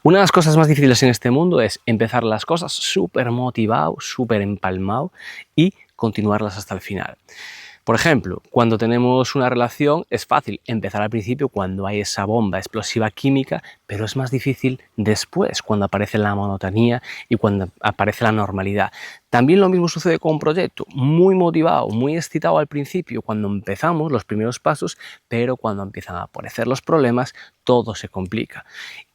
Una de las cosas más difíciles en este mundo es empezar las cosas súper motivado, súper empalmado y continuarlas hasta el final. Por ejemplo, cuando tenemos una relación es fácil empezar al principio cuando hay esa bomba explosiva química, pero es más difícil después, cuando aparece la monotonía y cuando aparece la normalidad. También lo mismo sucede con un proyecto, muy motivado, muy excitado al principio, cuando empezamos los primeros pasos, pero cuando empiezan a aparecer los problemas, todo se complica.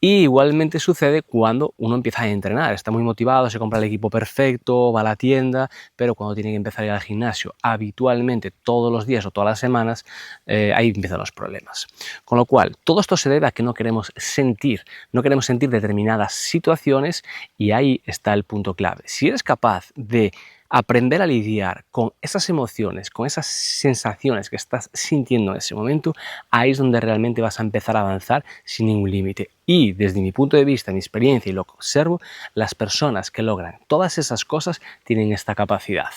Y igualmente sucede cuando uno empieza a entrenar, está muy motivado, se compra el equipo perfecto, va a la tienda, pero cuando tiene que empezar a ir al gimnasio habitualmente todos los días o todas las semanas, ahí empiezan los problemas. Con lo cual, todo esto se debe a que no queremos sentir determinadas situaciones y ahí está el punto clave. Si eres capaz de aprender a lidiar con esas emociones, con esas sensaciones que estás sintiendo en ese momento, ahí es donde realmente vas a empezar a avanzar sin ningún límite. Y desde mi punto de vista, mi experiencia y lo que observo, las personas que logran todas esas cosas tienen esta capacidad.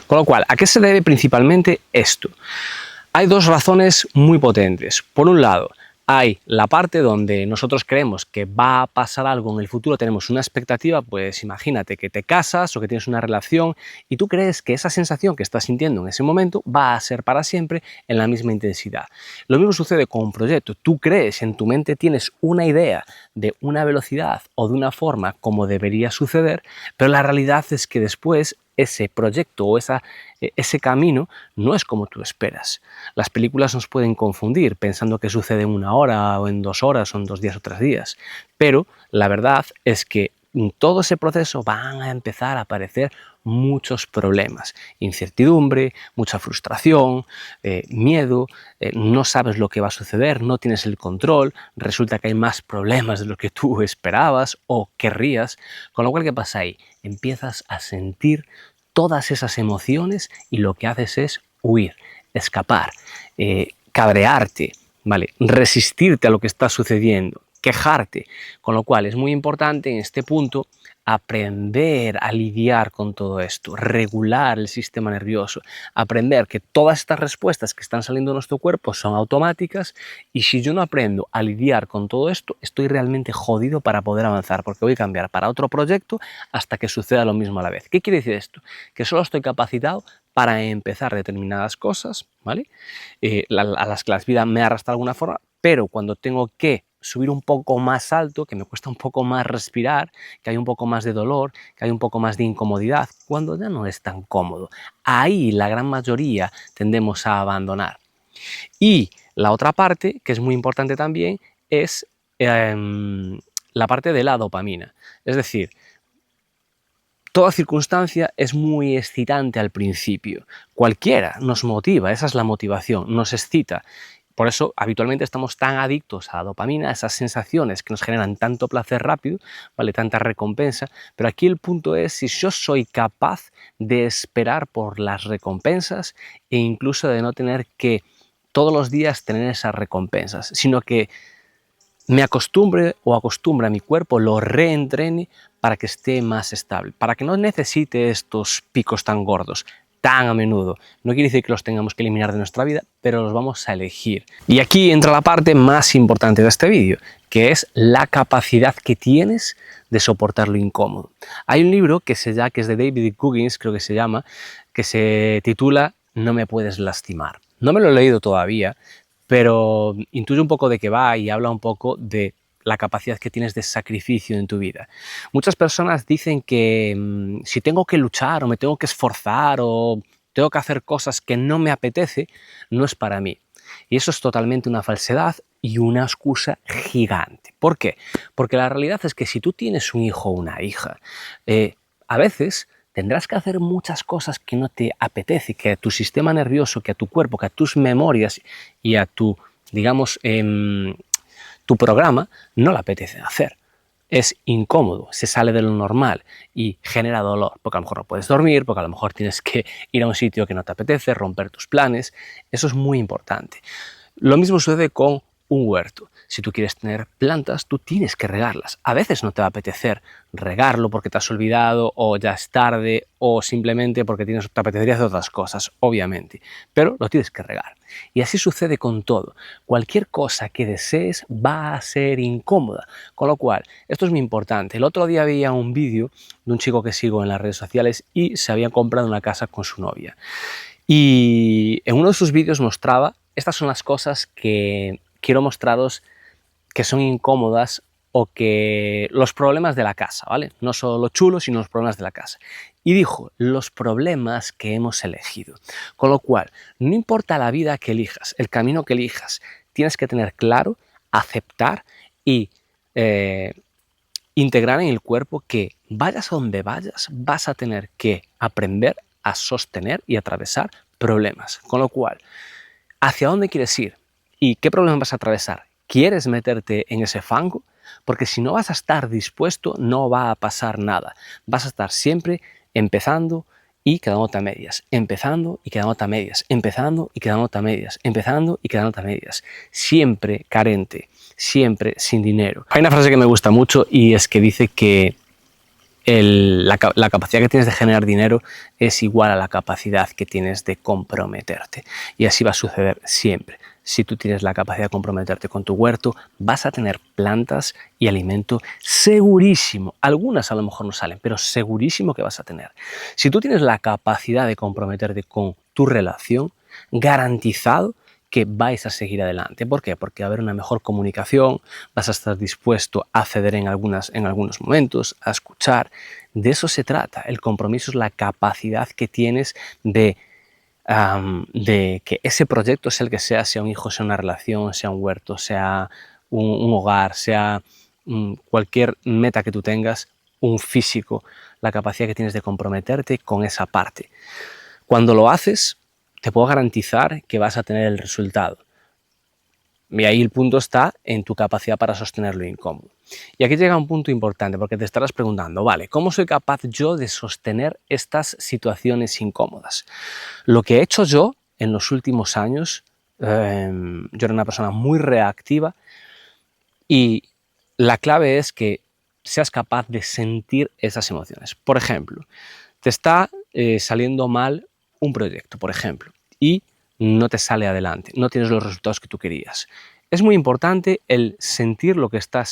Con lo cual, ¿a qué se debe principalmente esto? Hay dos razones muy potentes. Por un lado, hay la parte donde nosotros creemos que va a pasar algo en el futuro, tenemos una expectativa, pues imagínate que te casas o que tienes una relación y tú crees que esa sensación que estás sintiendo en ese momento va a ser para siempre en la misma intensidad. Lo mismo sucede con un proyecto. Tú crees, en tu mente tienes una idea de una velocidad o de una forma como debería suceder, pero la realidad es que después ese proyecto o ese camino no es como tú esperas. Las películas nos pueden confundir pensando que sucede en 1 hora o en 2 horas o en 2 días o 3 días, pero la verdad es que en todo ese proceso van a empezar a aparecer muchos problemas, incertidumbre, mucha frustración, miedo, no sabes lo que va a suceder, no tienes el control, resulta que hay más problemas de lo que tú esperabas o querrías, con lo cual, ¿qué pasa ahí? Empiezas a sentir todas esas emociones y lo que haces es huir, escapar, cabrearte, ¿vale? Resistirte a lo que está sucediendo, quejarte, con lo cual es muy importante en este punto aprender a lidiar con todo esto, regular el sistema nervioso, aprender que todas estas respuestas que están saliendo de nuestro cuerpo son automáticas y si yo no aprendo a lidiar con todo esto, estoy realmente jodido para poder avanzar porque voy a cambiar para otro proyecto hasta que suceda lo mismo a la vez. ¿Qué quiere decir esto? Que solo estoy capacitado para empezar determinadas cosas, ¿vale? A las que la vida me arrastra de alguna forma, pero cuando tengo que subir un poco más alto, que me cuesta un poco más respirar, que hay un poco más de dolor, que hay un poco más de incomodidad, cuando ya no es tan cómodo. Ahí la gran mayoría tendemos a abandonar. Y la otra parte, que es muy importante también, es la parte de la dopamina. Es decir, toda circunstancia es muy excitante al principio. Cualquiera nos motiva, esa es la motivación, nos excita. Por eso habitualmente estamos tan adictos a la dopamina, a esas sensaciones que nos generan tanto placer rápido, ¿vale? Tanta recompensa, pero aquí el punto es si yo soy capaz de esperar por las recompensas e incluso de no tener que todos los días tener esas recompensas, sino que me acostumbre a mi cuerpo, lo reentrene para que esté más estable, para que no necesite estos picos tan gordos, tan a menudo. No quiere decir que los tengamos que eliminar de nuestra vida, pero los vamos a elegir. Y aquí entra la parte más importante de este vídeo, que es la capacidad que tienes de soportar lo incómodo. Hay un libro que es de David Goggins, creo que se llama, que se titula No me puedes lastimar. No me lo he leído todavía, pero intuye un poco de qué va y habla un poco de la capacidad que tienes de sacrificio en tu vida. Muchas personas dicen que si tengo que luchar o me tengo que esforzar o tengo que hacer cosas que no me apetece, no es para mí. Y eso es totalmente una falsedad y una excusa gigante. ¿Por qué? Porque la realidad es que si tú tienes un hijo o una hija, a veces tendrás que hacer muchas cosas que no te apetece, que a tu sistema nervioso, que a tu cuerpo, que a tus memorias y a tu, digamos, tu programa no le apetece hacer. Es incómodo, se sale de lo normal y genera dolor, porque a lo mejor no puedes dormir, porque a lo mejor tienes que ir a un sitio que no te apetece, romper tus planes. Eso es muy importante. Lo mismo sucede con un huerto. Si tú quieres tener plantas, tú tienes que regarlas. A veces no te va a apetecer regarlo porque te has olvidado o ya es tarde o simplemente porque te apetecería hacer otras cosas, obviamente, pero lo tienes que regar. Y así sucede con todo. Cualquier cosa que desees va a ser incómoda, con lo cual esto es muy importante. El otro día veía un vídeo de un chico que sigo en las redes sociales y se había comprado una casa con su novia. Y en uno de sus vídeos mostraba, estas son las cosas que quiero mostraros que son incómodas o que los problemas de la casa, ¿vale? No solo lo chulo, sino los problemas de la casa. Y dijo, los problemas que hemos elegido. Con lo cual, no importa la vida que elijas, el camino que elijas, tienes que tener claro, aceptar y integrar en el cuerpo que vayas a donde vayas, vas a tener que aprender a sostener y atravesar problemas. Con lo cual, ¿hacia dónde quieres ir? ¿Y qué problemas vas a atravesar? ¿Quieres meterte en ese fango? Porque si no vas a estar dispuesto, no va a pasar nada. Vas a estar siempre empezando y quedándote a medias, empezando y quedándote a medias, empezando y quedándote a medias, empezando y quedándote a medias. Siempre carente, siempre sin dinero. Hay una frase que me gusta mucho y es que dice que la capacidad que tienes de generar dinero es igual a la capacidad que tienes de comprometerte. Y así va a suceder siempre. Si tú tienes la capacidad de comprometerte con tu huerto, vas a tener plantas y alimento segurísimo. Algunas a lo mejor no salen, pero segurísimo que vas a tener. Si tú tienes la capacidad de comprometerte con tu relación, garantizado que vais a seguir adelante. ¿Por qué? Porque va a haber una mejor comunicación, vas a estar dispuesto a ceder en algunos momentos, a escuchar. De eso se trata. El compromiso es la capacidad que tienes de que ese proyecto, sea el que sea un hijo, sea una relación, sea un huerto, sea un hogar, sea cualquier meta que tú tengas, un físico, la capacidad que tienes de comprometerte con esa parte. Cuando lo haces, te puedo garantizar que vas a tener el resultado. Y ahí el punto está en tu capacidad para sostener lo incómodo. Y aquí llega un punto importante, porque te estarás preguntando, vale, ¿cómo soy capaz yo de sostener estas situaciones incómodas? Lo que he hecho yo en los últimos años, yo era una persona muy reactiva y la clave es que seas capaz de sentir esas emociones. Por ejemplo, te está saliendo mal un proyecto, por ejemplo, y no te sale adelante, no tienes los resultados que tú querías. Es muy importante el sentir lo que está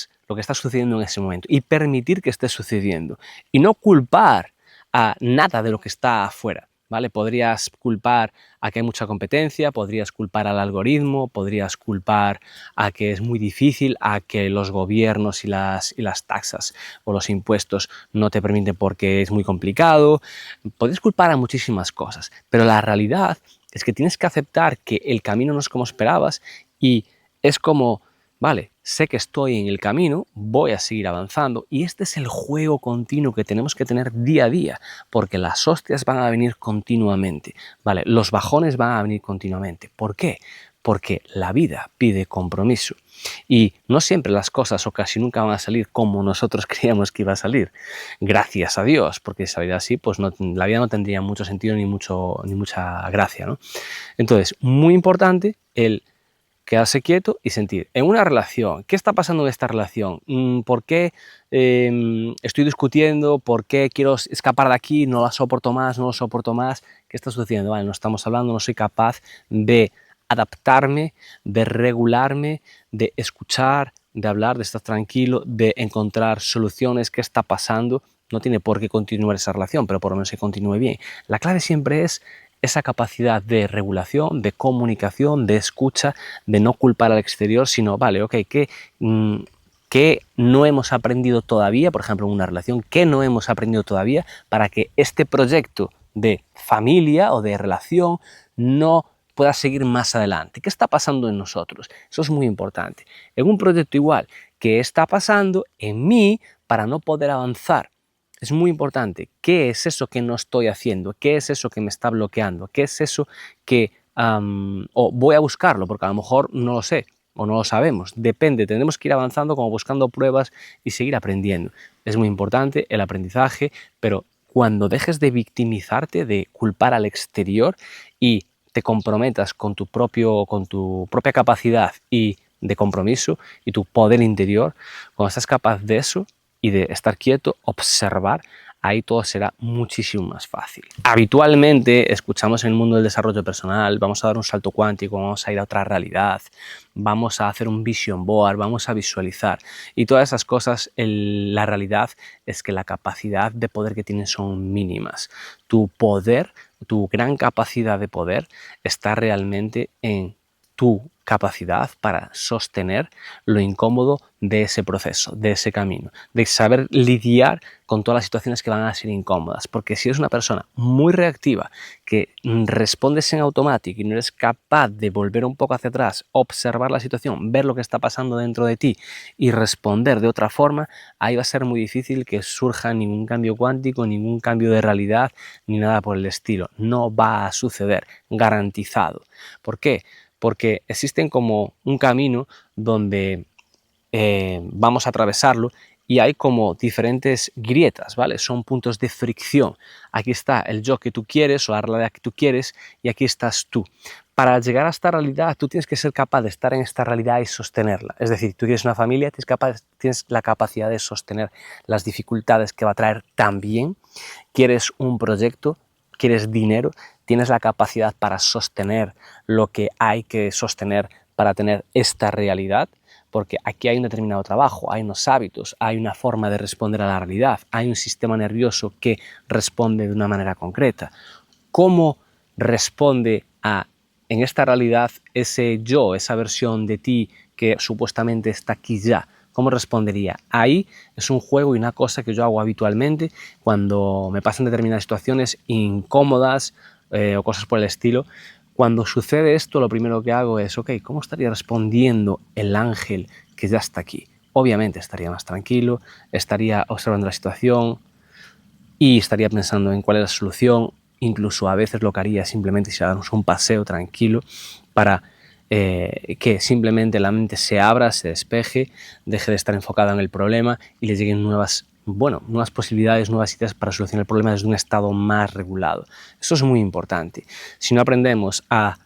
sucediendo en ese momento y permitir que esté sucediendo y no culpar a nada de lo que está afuera, ¿vale? Podrías culpar a que hay mucha competencia, podrías culpar al algoritmo, podrías culpar a que es muy difícil, a que los gobiernos y las taxas o los impuestos no te permiten porque es muy complicado. Podrías culpar a muchísimas cosas, pero la realidad es que tienes que aceptar que el camino no es como esperabas y es como, vale, sé que estoy en el camino, voy a seguir avanzando y este es el juego continuo que tenemos que tener día a día, porque las hostias van a venir continuamente, ¿vale? Los bajones van a venir continuamente. ¿Por qué? Porque la vida pide compromiso y no siempre las cosas o casi nunca van a salir como nosotros creíamos que iba a salir. Gracias a Dios, porque si saliera así, pues la vida no tendría mucho sentido ni mucha gracia, ¿no? Entonces, muy importante el quedarse quieto y sentir. En una relación, ¿qué está pasando en esta relación? ¿Por qué estoy discutiendo? ¿Por qué quiero escapar de aquí? No la soporto más, no lo soporto más. ¿Qué está sucediendo? Vale, no estamos hablando, no soy capaz de adaptarme, de regularme, de escuchar, de hablar, de estar tranquilo, de encontrar soluciones. ¿Qué está pasando? No tiene por qué continuar esa relación, pero por lo menos que continúe bien. La clave siempre es esa capacidad de regulación, de comunicación, de escucha, de no culpar al exterior, sino, vale, ok, ¿qué no hemos aprendido todavía, por ejemplo, en una relación, qué no hemos aprendido todavía para que este proyecto de familia o de relación no pueda seguir más adelante? ¿Qué está pasando en nosotros? Eso es muy importante. En un proyecto igual, ¿qué está pasando en mí para no poder avanzar? Es muy importante. ¿Qué es eso que no estoy haciendo? ¿Qué es eso que me está bloqueando? ¿Qué es eso que o voy a buscarlo? Porque a lo mejor no lo sé o no lo sabemos. Depende, tendremos que ir avanzando como buscando pruebas y seguir aprendiendo. Es muy importante el aprendizaje, pero cuando dejes de victimizarte, de culpar al exterior y te comprometas con tu propia capacidad y de compromiso y tu poder interior, cuando estás capaz de eso y de estar quieto, observar, ahí todo será muchísimo más fácil. Habitualmente escuchamos en el mundo del desarrollo personal, vamos a dar un salto cuántico, vamos a ir a otra realidad, vamos a hacer un vision board, vamos a visualizar, y todas esas cosas, la realidad es que la capacidad de poder que tienes son mínimas. Tu poder, tu gran capacidad de poder está realmente en tu capacidad para sostener lo incómodo de ese proceso, de ese camino, de saber lidiar con todas las situaciones que van a ser incómodas, porque si eres una persona muy reactiva, que respondes en automático y no eres capaz de volver un poco hacia atrás, observar la situación, ver lo que está pasando dentro de ti y responder de otra forma, ahí va a ser muy difícil que surja ningún cambio cuántico, ningún cambio de realidad, ni nada por el estilo. No va a suceder, garantizado. ¿Por qué? Porque existen como un camino donde vamos a atravesarlo y hay como diferentes grietas, ¿vale? Son puntos de fricción. Aquí está el yo que tú quieres o la realidad que tú quieres y aquí estás tú. Para llegar a esta realidad, tú tienes que ser capaz de estar en esta realidad y sostenerla. Es decir, tú quieres una familia, tienes la capacidad de sostener las dificultades que va a traer también. Quieres un proyecto, quieres dinero, tienes la capacidad para sostener lo que hay que sostener para tener esta realidad, porque aquí hay un determinado trabajo, hay unos hábitos, hay una forma de responder a la realidad, hay un sistema nervioso que responde de una manera concreta. ¿Cómo responde en esta realidad ese yo, esa versión de ti que supuestamente está aquí ya? ¿Cómo respondería? Ahí es un juego y una cosa que yo hago habitualmente cuando me pasan determinadas situaciones incómodas o cosas por el estilo. Cuando sucede esto, lo primero que hago es, ok, ¿cómo estaría respondiendo el ángel que ya está aquí? Obviamente estaría más tranquilo, estaría observando la situación y estaría pensando en cuál es la solución. Incluso a veces lo que haría simplemente es darnos un paseo tranquilo para que simplemente la mente se abra, se despeje, deje de estar enfocada en el problema y le lleguen nuevas posibilidades, nuevas ideas para solucionar el problema desde un estado más regulado. Eso es muy importante. Si no aprendemos a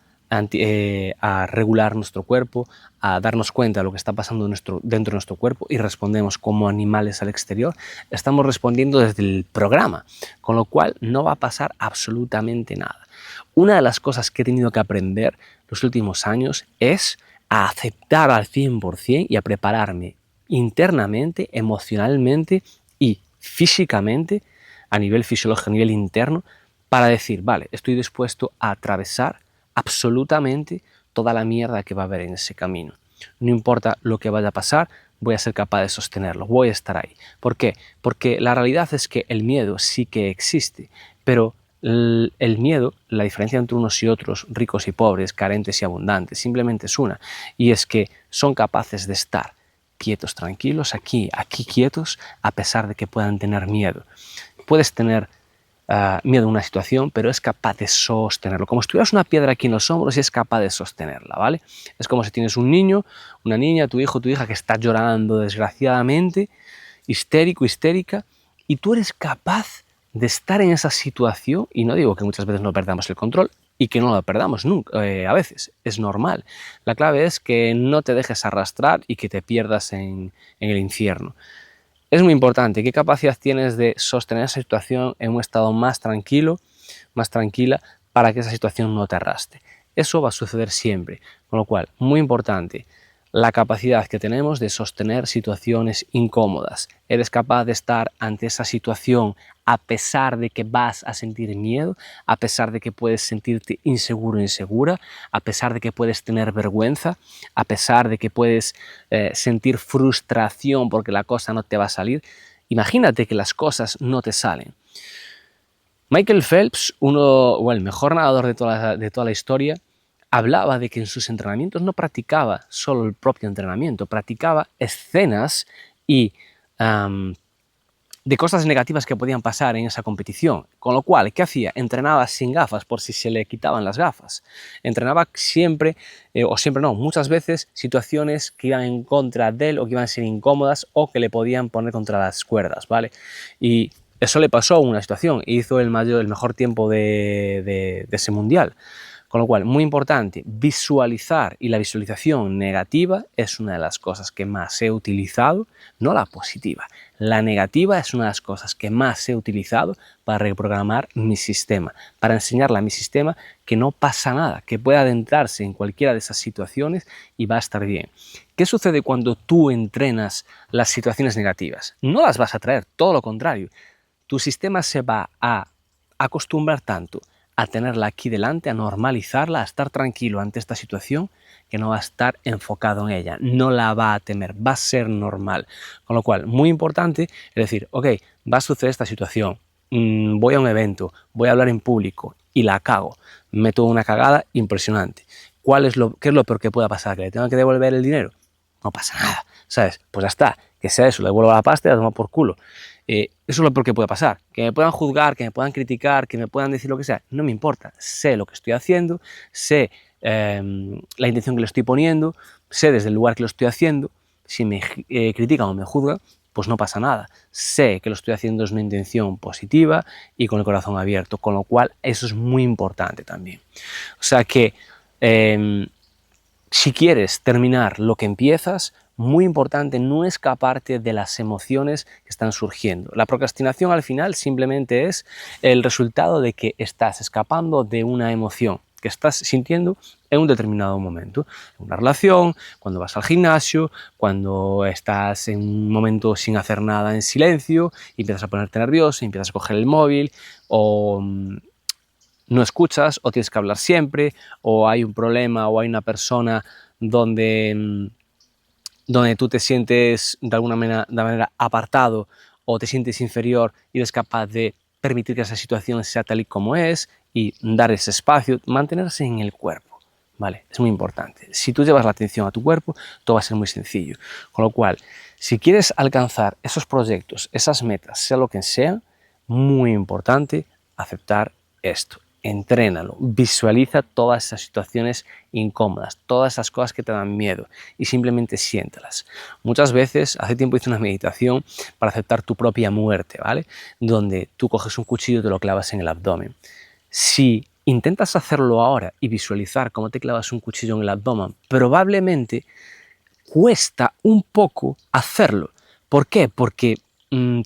regular nuestro cuerpo, a darnos cuenta de lo que está pasando dentro de nuestro cuerpo y respondemos como animales al exterior, estamos respondiendo desde el programa, con lo cual no va a pasar absolutamente nada. Una de las cosas que he tenido que aprender los últimos años es a aceptar al 100% y a prepararme internamente, emocionalmente y físicamente, a nivel fisiológico, a nivel interno, para decir, vale, estoy dispuesto a atravesar absolutamente toda la mierda que va a haber en ese camino. No importa lo que vaya a pasar, voy a ser capaz de sostenerlo, voy a estar ahí. ¿Por qué? Porque la realidad es que el miedo sí que existe, pero el miedo, la diferencia entre unos y otros, ricos y pobres, carentes y abundantes, simplemente es una, y es que son capaces de estar quietos, tranquilos, aquí quietos, a pesar de que puedan tener miedo. Puedes tener miedo a una situación, pero es capaz de sostenerlo. Como si tuvieras una piedra aquí en los hombros y es capaz de sostenerla, ¿vale? Es como si tienes un niño, una niña, tu hijo, tu hija que está llorando desgraciadamente, histérico, histérica, y tú eres capaz de estar en esa situación, y no digo que muchas veces no perdamos el control, y que no lo perdamos nunca, a veces, es normal. La clave es que no te dejes arrastrar y que te pierdas en el infierno. Es muy importante qué capacidad tienes de sostener esa situación en un estado más tranquilo, más tranquila, para que esa situación no te arrastre. Eso va a suceder siempre, con lo cual, muy importante, la capacidad que tenemos de sostener situaciones incómodas. Eres capaz de estar ante esa situación a pesar de que vas a sentir miedo, a pesar de que puedes sentirte inseguro o insegura, a pesar de que puedes tener vergüenza, a pesar de que puedes sentir frustración porque la cosa no te va a salir. Imagínate que las cosas no te salen. Michael Phelps, el mejor nadador de toda la historia, hablaba de que en sus entrenamientos no practicaba solo el propio entrenamiento, practicaba escenas y de cosas negativas que podían pasar en esa competición. Con lo cual, ¿qué hacía? Entrenaba sin gafas por si se le quitaban las gafas. Entrenaba siempre, muchas veces, situaciones que iban en contra de él o que iban a ser incómodas o que le podían poner contra las cuerdas, ¿vale? Y eso le pasó a una situación, hizo el mejor tiempo de ese mundial. Con lo cual, muy importante, visualizar, y la visualización negativa es una de las cosas que más he utilizado, no la positiva. La negativa es una de las cosas que más he utilizado para reprogramar mi sistema, para enseñarle a mi sistema que no pasa nada, que puede adentrarse en cualquiera de esas situaciones y va a estar bien. ¿Qué sucede cuando tú entrenas las situaciones negativas? No las vas a traer, todo lo contrario. Tu sistema se va a acostumbrar tanto a tenerla aquí delante, a normalizarla, a estar tranquilo ante esta situación, que no va a estar enfocado en ella, no la va a temer, va a ser normal. Con lo cual, muy importante es decir, ok, va a suceder esta situación, voy a un evento, voy a hablar en público y la cago, meto una cagada impresionante. ¿Qué es lo peor que pueda pasar? ¿Que le tenga que devolver el dinero? No pasa nada, ¿sabes? Pues ya está, que sea eso, le devuelvo la pasta y la tomo por culo. Eso es lo peor que puede pasar. Que me puedan juzgar, que me puedan criticar, que me puedan decir lo que sea, no me importa. Sé lo que estoy haciendo, sé la intención que le estoy poniendo, sé desde el lugar que lo estoy haciendo. Si me critican o me juzgan, pues no pasa nada. Sé que lo estoy haciendo es una intención positiva y con el corazón abierto, con lo cual eso es muy importante también. O sea que si quieres terminar lo que empiezas, muy importante no escaparte de las emociones que están surgiendo. La procrastinación al final simplemente es el resultado de que estás escapando de una emoción que estás sintiendo en un determinado momento. En una relación, cuando vas al gimnasio, cuando estás en un momento sin hacer nada en silencio, y empiezas a ponerte nervioso, y empiezas a coger el móvil, o no escuchas, o tienes que hablar siempre, o hay un problema, o hay una persona donde tú te sientes de alguna manera apartado o te sientes inferior y eres capaz de permitir que esa situación sea tal y como es y dar ese espacio, mantenerse en el cuerpo, ¿vale? Es muy importante. Si tú llevas la atención a tu cuerpo, todo va a ser muy sencillo. Con lo cual, si quieres alcanzar esos proyectos, esas metas, sea lo que sea, muy importante aceptar esto. Entrénalo, visualiza todas esas situaciones incómodas, todas esas cosas que te dan miedo y simplemente siéntalas. Muchas veces, hace tiempo hice una meditación para aceptar tu propia muerte, ¿vale? Donde tú coges un cuchillo y te lo clavas en el abdomen. Si intentas hacerlo ahora y visualizar cómo te clavas un cuchillo en el abdomen, probablemente cuesta un poco hacerlo. ¿Por qué? Porque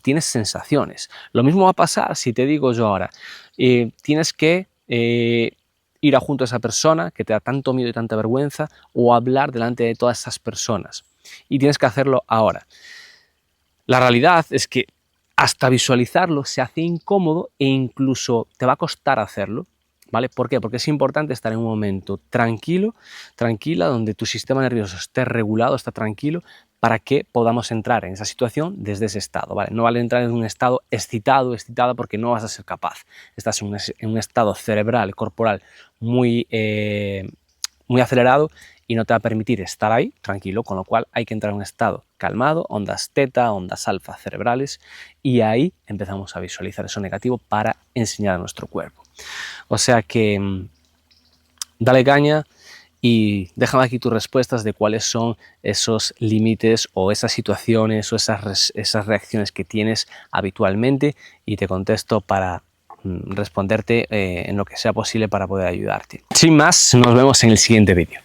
tienes sensaciones. Lo mismo va a pasar si te digo yo ahora, tienes que ir a junto a esa persona que te da tanto miedo y tanta vergüenza, o hablar delante de todas esas personas. Y tienes que hacerlo ahora. La realidad es que hasta visualizarlo se hace incómodo e incluso te va a costar hacerlo. ¿Vale? ¿Por qué? Porque es importante estar en un momento tranquilo, tranquila, donde tu sistema nervioso esté regulado, está tranquilo, para que podamos entrar en esa situación desde ese estado, ¿vale? No vale entrar en un estado excitada, porque no vas a ser capaz. Estás en un estado cerebral, corporal muy acelerado y no te va a permitir estar ahí tranquilo, con lo cual hay que entrar en un estado calmado, ondas teta, ondas alfa cerebrales, y ahí empezamos a visualizar eso negativo para enseñar a nuestro cuerpo. O sea que dale caña y déjame aquí tus respuestas de cuáles son esos límites o esas situaciones o esas reacciones que tienes habitualmente, y te contesto para responderte en lo que sea posible para poder ayudarte. Sin más, nos vemos en el siguiente vídeo.